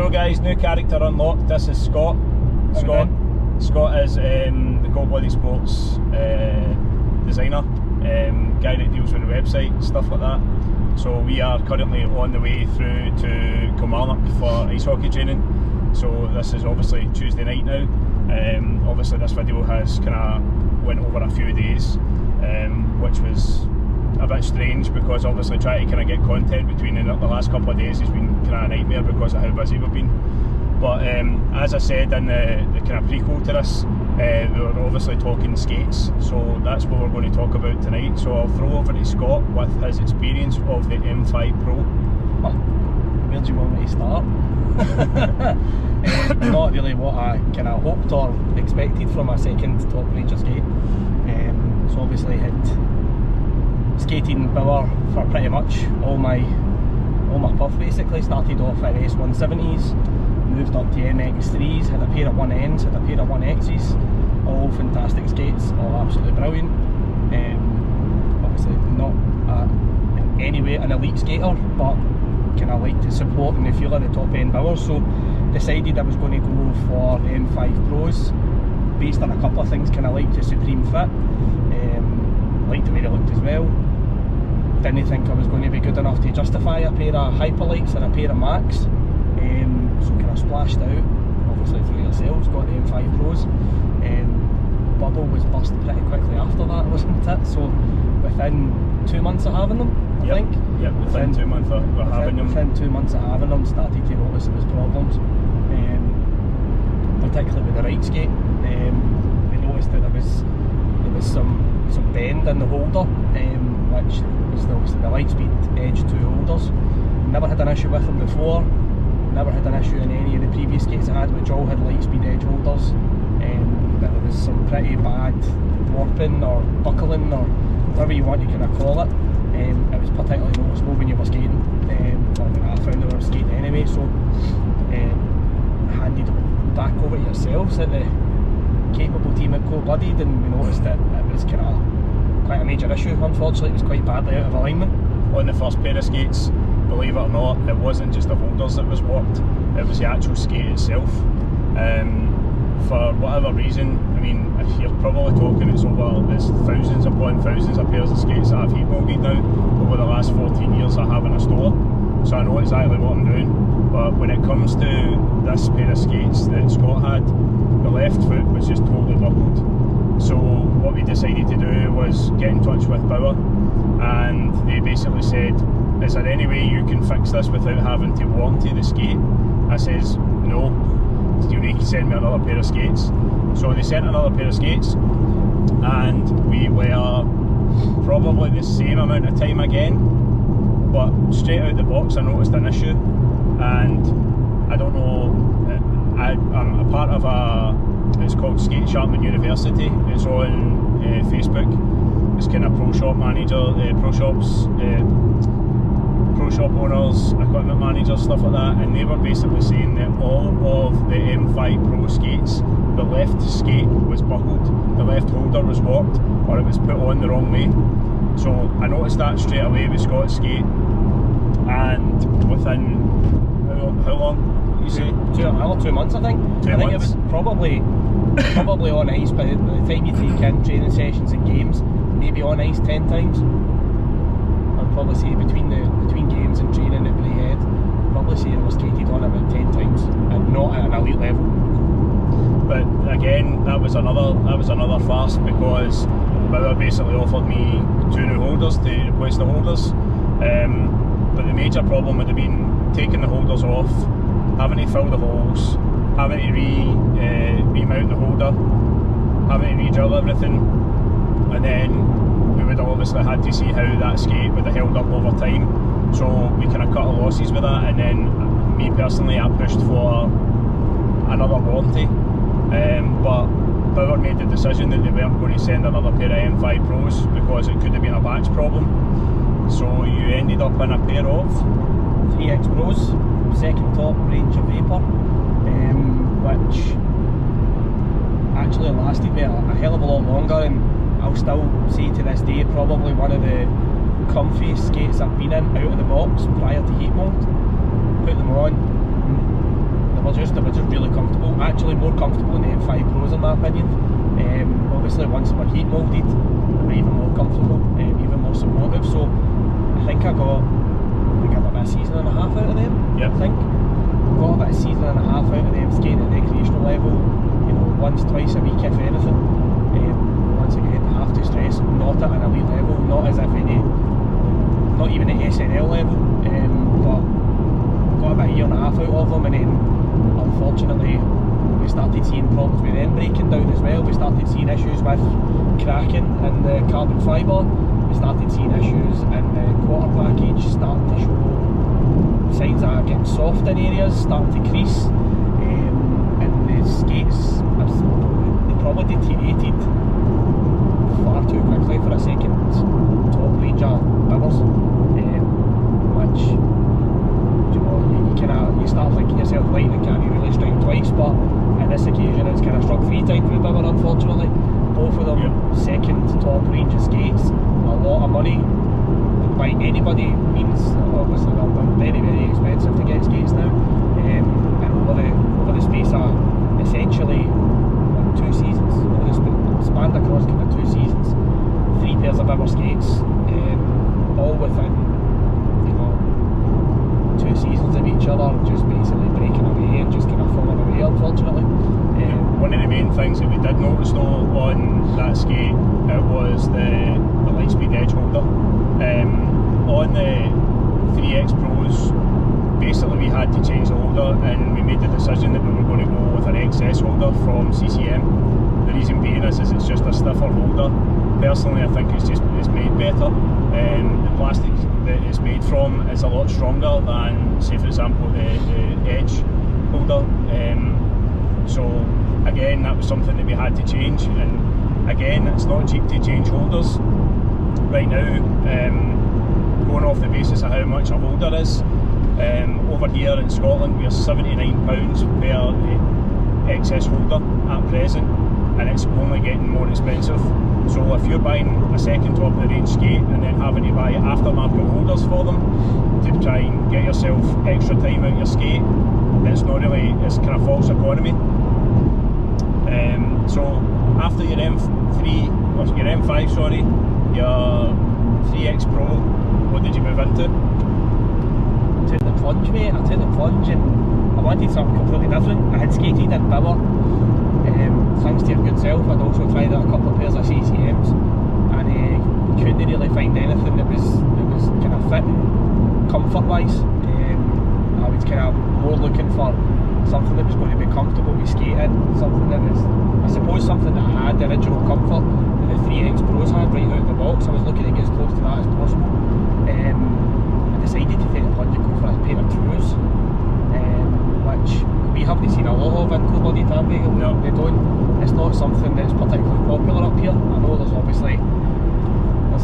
So guys, new character unlocked. This is Scott. Scott is the Cold Blooded Sports designer, guy that deals with the website, stuff like that. So we are currently on the way through to Kilmarnock for ice hockey training. So this is obviously Tuesday night now. Obviously this video has kind of went over a few days, which was a bit strange because obviously trying to kind of get content between the last couple of days has been kind of a nightmare because of how busy we've been. But as I said in the kind of prequel to this, we were obviously talking skates, so that's what we're going to talk about tonight. So I'll throw over to Scott with his experience of the M5 Pro. Well, where do you want me to start? Not really what I kind of hoped or expected from a second top Ranger skate. So obviously had skating Bauer for pretty much all my puff basically. Started off in S170s, moved up to MX3s, had a pair of 1Ns, had a pair of 1Xs, all fantastic skates, all absolutely brilliant. Obviously not in any way an elite skater, but kind of like to support and the feel of the top end Bauers, so decided I was going to go for the M5 Pros based on a couple of things. Kind of liked the Supreme fit, liked the way they looked as well. Didn't think I was going to be good enough to justify a pair of Hyperlights and a pair of Max, so kind of splashed out, obviously through yourselves, got the M5 Pros. Bubble was burst pretty quickly after that, wasn't it? So within 2 months of having them, I think. Yep, within 2 months of having them. Within 2 months of having them, started to notice there was problems, particularly with the right skate. We noticed that there was some bend in the holder, which was obviously the Lightspeed Edge 2 holders. Never had an issue with them before, never had an issue in any of the previous skates I had, which all had Lightspeed Edge holders. But there was some pretty bad warping or buckling or whatever you want to kind of call it. It was particularly noticeable when you were skating, or when I found they were skating anyway, so handed back over to yourselves at the capable team at Cold Blooded, and we noticed that it was kind of quite a major issue. Unfortunately, it was quite badly out of alignment. On the first pair of skates, believe it or not, it wasn't just the holders that was warped, it was the actual skate itself. For whatever reason, I mean, if you're probably talking, there's thousands upon thousands of pairs of skates that I've heat molded now over the last 14 years of having a store, so I know exactly what I'm doing. But when it comes to this pair of skates that Scott had, the left foot was just totally buckled. So what we decided to do was get in touch with Bauer, and they basically said, is there any way you can fix this without having to warranty the skate? I says, no, you need to send me another pair of skates. So they sent another pair of skates, and we were probably the same amount of time again, but straight out the box I noticed an issue, and I don't know, I'm a part of it's called Skate Sharpman University. It's on Facebook. It's kind of pro shop owners, equipment managers, stuff like that, and they were basically saying that all of the M5 Pro skates, the left skate was buckled, the left holder was warped, or it was put on the wrong way. So I noticed that straight away with Scott's skate, and within how long you say? 2 months, I think. 2 I think months. it was probably on ice by the time you take in training sessions and games, maybe on ice 10 times. I'd probably say between games and training at Braehead, probably say I was skated on about 10 times, and not at an elite level. But again, that was another farce, because Bauer basically offered me 2 new holders to replace the holders. But the major problem would have been taking the holders off, having to fill the holes, having to remount the holder, having to re-drill everything, and then we would have obviously had to see how that skate would have held up over time. So we kind of cut our losses with that, and then me personally, I pushed for another warranty, but Bauer made the decision that they weren't going to send another pair of M5 Pros because it could have been a batch problem. So you ended up in a pair of 3X Pros, second top Ranger Vapor, which actually lasted me a hell of a lot longer, and I'll still say to this day probably one of the comfiest skates I've been in out of the box prior to heat mold. Put them on, were just really comfortable. Actually, more comfortable than the M5 Pros in my opinion. Obviously, once they were heat moulded, they were even more comfortable, even more supportive. So I think I got about a season and a half out of them. Yep. I think got about a season and a half out of them skating at recreational level. You know, once, twice a week, if anything. Once again, I have to stress, not at an elite level, not as if not even at SNL level. But got about a year and a half out of them, and then unfortunately we started seeing problems with them breaking down as well. We started seeing issues with cracking in the carbon fibre. We started seeing issues in the quarter package, starting to show signs of getting soft in areas, starting to crease, and the skates they probably deteriorated far too quickly for a second top range of bibbers, which you start thinking yourself, lightning can't really strike twice, but on this occasion it's kind of struck 3 times with bibber, unfortunately. Both of them, second top range of skates, a lot of money by anybody means. Obviously they're very, very expensive to get skates now, and over the space of essentially 2 seasons, spanned across kind of 2 seasons, 3 pairs of bibber skates, all within 2 seasons of each other, just basically breaking away and just kind of falling away, unfortunately. One of the main things that we did notice though on that skate, it was the Lightspeed edge holder. On the 3X Pros, basically we had to change the holder, and we made the decision that we were going to go with an XS holder from CCM. The reason being is it's just a stiffer holder. Personally, I think it's made better. The plastic that it's made from is a lot stronger than, say for example, the edge holder. So again, that was something that we had to change, and again, it's not cheap to change holders right now. Going off the basis of how much a holder is, over here in Scotland we're £79 per XS holder at present, and it's only getting more expensive. So if you're buying a second top of the range skate and then having to buy aftermarket holders for them to try and get yourself extra time out your skate, it's kind of false economy. So after your M5, your 3X Pro, what did you move into? I took the plunge, mate. I took the plunge and I wanted something completely different. I had skated in bibber. Thanks to your good self, I'd also tried out a couple of pairs of CCMs, and couldn't really find anything that was kind of fitting comfort wise. I was kind of more looking for something that was going to be comfortable with skating, something that was, I suppose, something that had the original comfort that the 3X Pros had right out of the box. I was looking to get as close to that as possible. I decided to take the plunge and go for a pair of Trues, which we haven't seen a lot of in Coolbody, have we? No. They don't. It's not something that's particularly popular up here. I know there's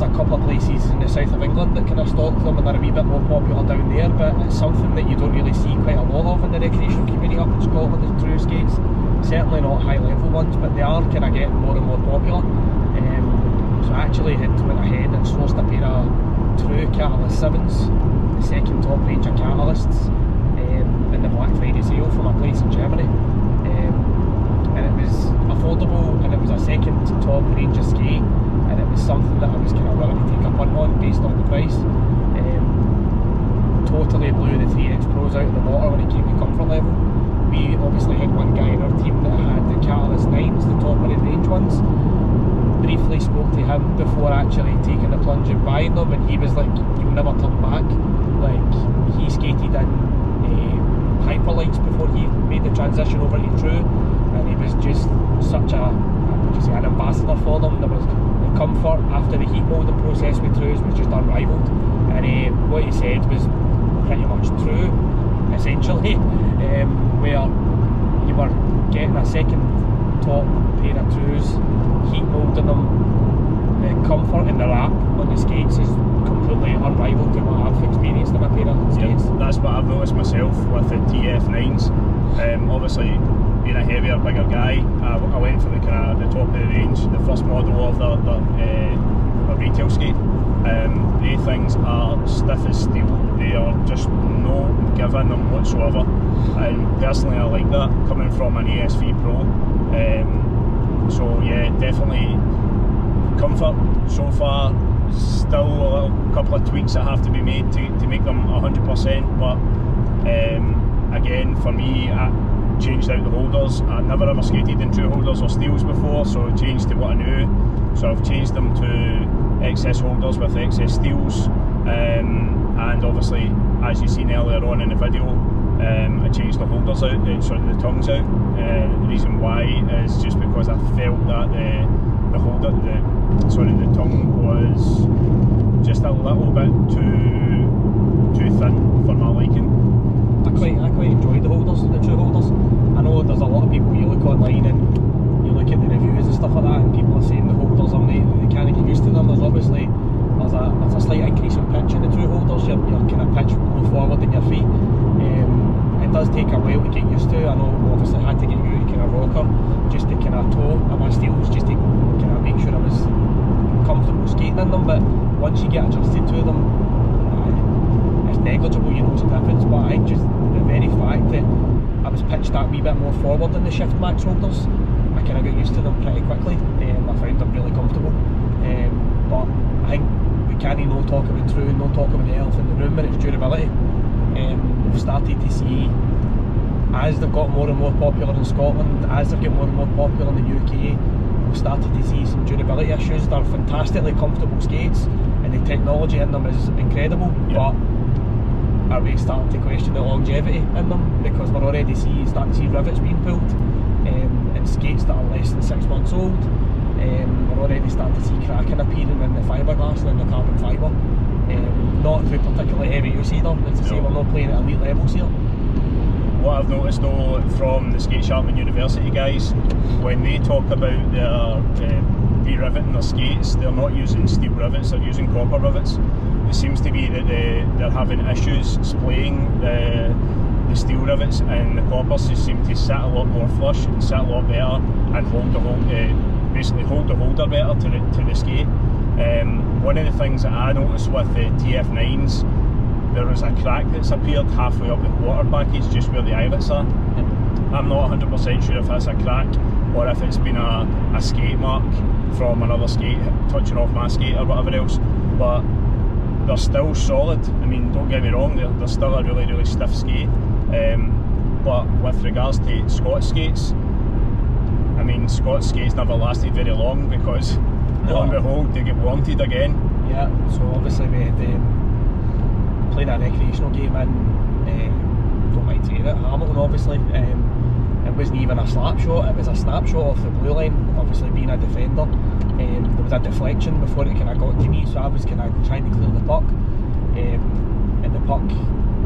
a couple of places in the south of England that kind of stock them and they're a wee bit more popular down there, but it's something that you don't really see quite a lot of in the recreational community up in Scotland, the True skates. Certainly not high level ones, but they are kind of getting more and more popular. So I actually went ahead and sourced a pair of True Catalyst 7s, the second top range of catalysts, in the Black Friday sale from a place in Germany. And it was affordable, and it was a second top range of skate, and it was something that I was kind of willing to take a punt on based on the price. Totally blew the 3X Pros out of the water when it came to comfort level. We obviously had one guy in our team that had the Catalyst 9s, the top of the range ones. Briefly spoke to him before actually taking the plunge and buying them, and he was like, "You'll never turn back." Like, he skated in Hyperlights before he made the transition over to True, and he was just such an ambassador for them. There was the comfort after the heat moulding process with Trues was just unrivaled, and what he said was pretty much true, essentially, where you were getting a second top pair of Trues, heat moulding them, the comfort and the wrap on the skates is completely unrivaled to what I've experienced in a pair of skates. Yeah, that's what I've noticed myself with the TF9s. Obviously, being a heavier, bigger guy, I went for the top of the range, the first model of the retail skate. They things are stiff as steel. They are just no give in them whatsoever, and personally I like that coming from an ASV Pro. So yeah, definitely comfort so far. Still a little couple of tweaks that have to be made to make them 100%, but again, for me, I changed out the holders. I never ever skated in true holders or steels before, so I changed to what I knew. So I've changed them to XS holders with XS steels, and obviously, as you've seen earlier on in the video, I changed the holders out, sorry, the tongues out. The reason why is just because I felt that the holder, the tongue was just a little bit too thin for my liking. I quite enjoyed the holders, the true holders. I know there's a lot of people, you look online and you look at the reviews and stuff like that, and people are saying the holders are they can't get used to them. There's obviously there's a slight increase in pitch in the true holders. You're kind of pitch more forward in your feet. It does take a while to get used to. I know we obviously had to get you kind of rocker just to kind of toe at my steels, just to kind of make sure I was comfortable skating in them. But once you get adjusted to them, it's negligible, you know, it's a difference. But I just, the very fact that I was pitched that wee bit more forward in the Shift Max holders, I kind of got used to them pretty quickly. I found them really comfortable. But I think we can't no talk about true, no talk about the elephant in the room, and it's durability. We've started to see, as they've got more and more popular in Scotland, as they've got more and more popular in the UK, we've started to see some durability issues. They're fantastically comfortable skates, and the technology in them is incredible, but are we starting to question the longevity in them? Because we're already starting to see rivets being pulled in skates that are less than 6 months old. We're already starting to see cracking appearing in the fiberglass and in the carbon fibre. Not through particularly heavy use either. As I say, we're not playing at elite levels here. What I've noticed though from the Skate Sharpen University guys, when they talk about their re-riveting their skates, they're not using steel rivets, they're using copper rivets. It seems to be that they're having issues splaying the steel rivets, and the coppers just seem to sit a lot more flush and sit a lot better and basically hold the holder better to the skate. One of the things that I noticed with the TF9s, there was a crack that's appeared halfway up the quarter package, just where the eyelets are. I'm not 100% sure if that's a crack or if it's been a skate mark from another skate touching off my skate or whatever else, but they're still solid. I mean, don't get me wrong, they're still a really, really stiff skate. But with regards to Scott's skates, I mean, Scott's skates never lasted very long because lo and behold, they get warranted again. Yeah, so obviously we had played a recreational game in, don't mind saying it, Hamilton obviously. It wasn't even a slap shot, it was a snapshot off the blue line. Obviously being a defender, there was a deflection before it kind of got to me, so I was kind of trying to clear the puck, and the puck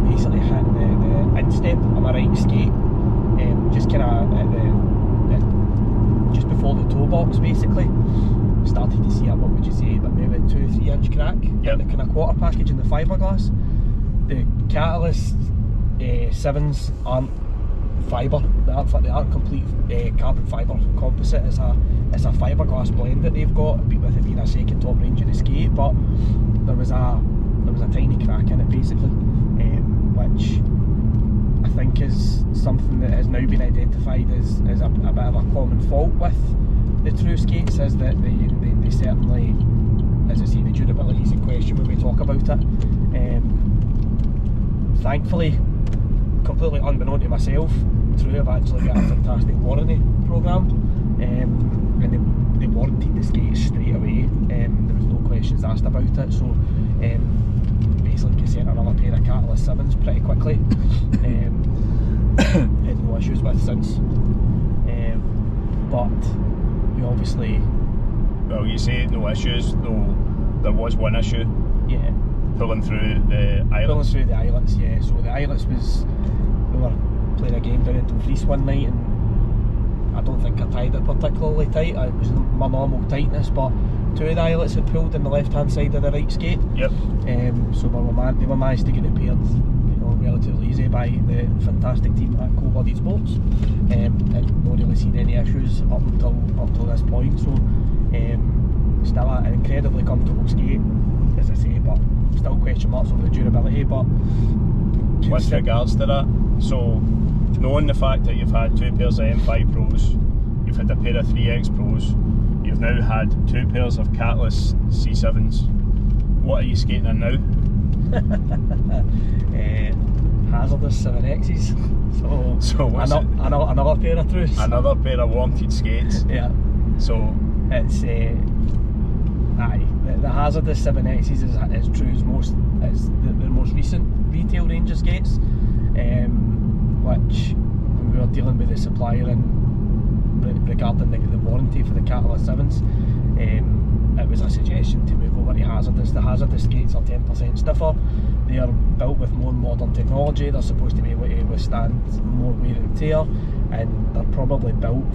basically hit the instep of my right skate, just kind of just before the toe box basically. Started to see what would you say, but maybe a 2-3 inch crack in the kind of quarter package in the fiberglass. The Catalyst 7s aren't fibre, they aren't complete carbon fibre composite. It's a fiberglass blend that they've got, with it being a second top range of the skate, but there was a tiny crack in it basically, which I think is something that has now been identified as a bit of a common fault with the true skates, is that they certainly, as I say, the durability is in question when we talk about it. Thankfully, completely unbeknown to myself, True have actually got a fantastic warranty programme, and they warranted the skates straight away. There was no questions asked about it, so basically you sent another pair of Catalyst 7s pretty quickly. Had no issues with since, but you obviously, well, you say no issues, though there was one issue. Yeah. Pulling through the eyelets. Pulling through the eyelets, yeah. So the eyelets was, we were playing a game down in Dumfries one night, and I don't think I tied it particularly tight. It was my normal tightness, but two of the eyelets had pulled in the left hand side of the right skate. Yep. So they were managed to get repaired, relatively easy by the fantastic team at Cold Blooded Sports, and not really seen any issues up until this point. So still an incredibly comfortable skate, as I say, but still question marks over the durability. But with regards to that. So knowing the fact that you've had 2 pairs of M5 Pros, you've had a pair of 3X Pros, you've now had 2 pairs of Catalyst C7s, what are you skating in now? Hazardous 7Xs. So what's it? Another pair of Trues. Another pair of wanted skates. Yeah. So it's the Hazardous 7Xs is True's most, it's the most recent retail range of skates, which when we were dealing with the supplier and regarding the warranty for the Catalyst 7s, it was a suggestion to move over to Hazardous. The Hazardous skates are 10% stiffer, they are built with more modern technology, they're supposed to be able to withstand more wear and tear, and they're probably built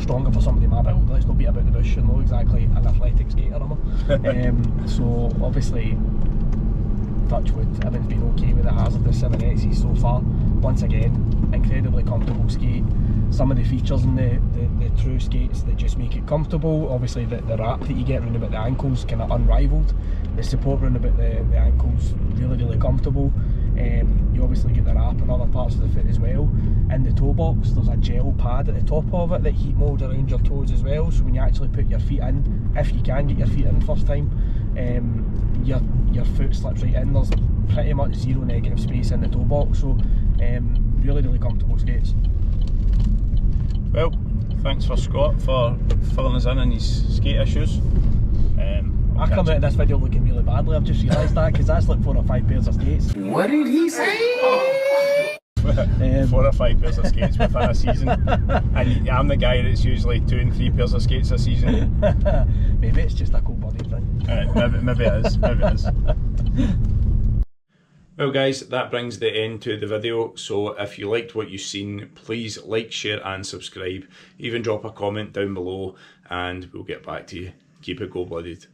stronger for somebody my build. Let's not beat about the bush, you're not exactly an athletic skater, am I? So obviously, touch wood, everything's been okay with the Hazardous 7Xs so far. Once again, incredibly comfortable skate. Some of the features in the True skates that just make it comfortable. Obviously the wrap that you get round about the ankles, kind of unrivaled. The support round about the ankles, really comfortable. You obviously get the wrap in other parts of the foot as well. In the toe box, there's a gel pad at the top of it that heat molds around your toes as well, so when you actually put your feet in, if you can get your feet in first time, your foot slips right in. There's pretty much zero negative space in the toe box, so really comfortable skates. Well, thanks for Scott for filling us in on his skate issues. I come out of this video looking really badly, I've just realised that, because that's like 4 or 5 pairs of skates. What did he say? 4 or 5 pairs of skates within a season, and I'm the guy that's usually 2 and 3 pairs of skates a season. Maybe it's just a cold-blooded thing. Maybe it is, maybe it is. Well guys, that brings the end to the video, so if you liked what you've seen, please like, share and subscribe. Even drop a comment down below and we'll get back to you. Keep it cold-blooded.